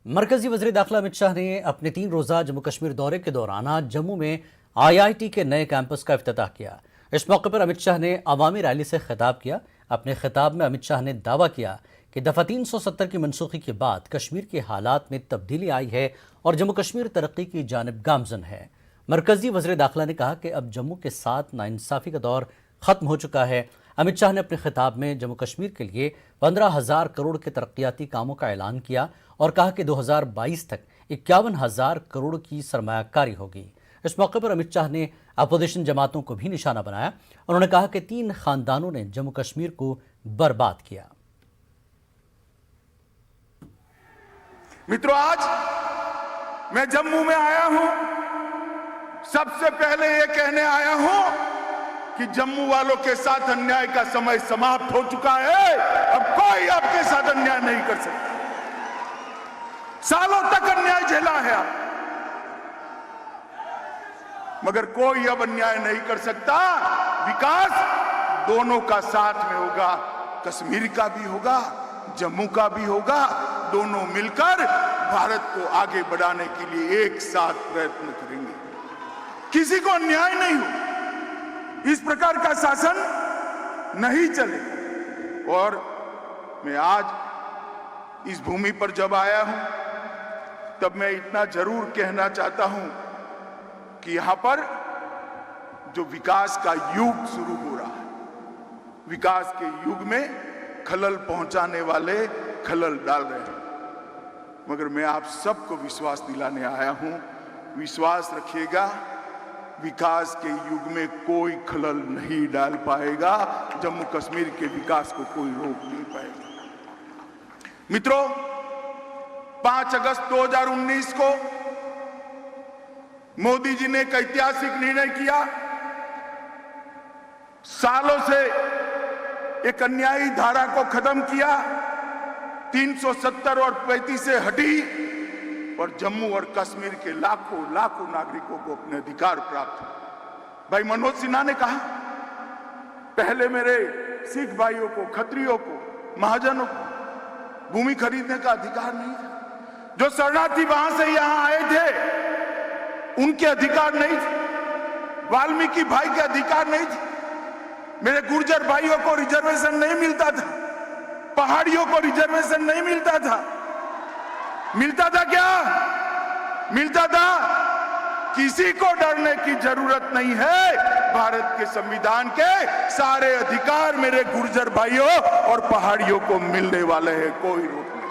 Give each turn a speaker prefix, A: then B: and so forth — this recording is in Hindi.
A: मरकजी वज़ीर दाखिला अमित शाह ने अपने 3 रोज़ा जम्मू कश्मीर दौरे के दौरान आज जम्मू में IIT के नए कैंपस का इफ्तिताह किया। इस मौके पर अमित शाह ने अवामी रैली से खिताब किया। अपने खिताब में अमित शाह ने दावा किया कि दफ़ा 370 की मनसूखी के बाद कश्मीर के हालात में तब्दीली आई है और जम्मू कश्मीर तरक्की की जानिब गामजन है। मरकजी वज़ीर दाखिला ने कहा कि अब जम्मू के साथ नाइंसाफ़ी का दौर ख़त्म हो चुका है। अमित शाह ने अपने खिताब में जम्मू कश्मीर के लिए 15,000 करोड़ के तरक्याती कामों का ऐलान किया और कहा कि 2022 तक 51,000 करोड़ की सरमायाकारी होगी। इस मौके पर अमित शाह ने अपोजिशन जमातों को भी निशाना बनाया। उन्होंने कहा कि 3 खानदानों ने जम्मू कश्मीर को बर्बाद किया।
B: मित्रों, आज मैं जम्मू में आया हूं। सबसे पहले ये कहने आया हूं कि जम्मू वालों के साथ अन्याय का समय समाप्त हो चुका है। अब कोई आपके साथ अन्याय नहीं कर सकता। सालों तक अन्याय झेला है आप, मगर कोई अब अन्याय नहीं कर सकता। विकास दोनों का साथ में होगा, कश्मीर का भी होगा, जम्मू का भी होगा। दोनों मिलकर भारत को आगे बढ़ाने के लिए एक साथ प्रयत्न करेंगे। किसी को अन्याय नहीं हो, इस प्रकार का शासन नहीं चले। और मैं आज इस भूमि पर जब आया हूं, तब मैं इतना जरूर कहना चाहता हूं कि यहां पर जो विकास का युग शुरू हो रहा है, विकास के युग में खलल पहुंचाने वाले खलल डाल रहे हैं। मगर मैं आप सबको विश्वास दिलाने आया हूं, विश्वास रखिएगा, विकास के युग में कोई खलल नहीं डाल पाएगा। जम्मू कश्मीर के विकास को कोई रोक नहीं पाएगा। मित्रों, 5 अगस्त 2019 को मोदी जी ने एक ऐतिहासिक निर्णय किया। सालों से एक अन्यायी धारा को खत्म किया। 370 और 35 से हटी और जम्मू और कश्मीर के लाखों लाखों नागरिकों को अपने अधिकार प्राप्त हुए। भाई मनोज सिन्हा ने कहा, पहले मेरे सिख भाइयों को, खत्रियों को, महाजनों को भूमि खरीदने का अधिकार नहीं था। जो शरणार्थी वहां से यहां आए थे, उनके अधिकार नहीं थे। वाल्मीकि भाई के अधिकार नहीं थे। मेरे गुर्जर भाइयों को रिजर्वेशन नहीं मिलता था। पहाड़ियों को रिजर्वेशन नहीं मिलता था। मिलता था क्या? मिलता था। किसी को डरने की जरूरत नहीं है। भारत के संविधान के सारे अधिकार मेरे गुर्जर भाइयों और पहाड़ियों को मिलने वाले हैं। कोई रोक नहीं।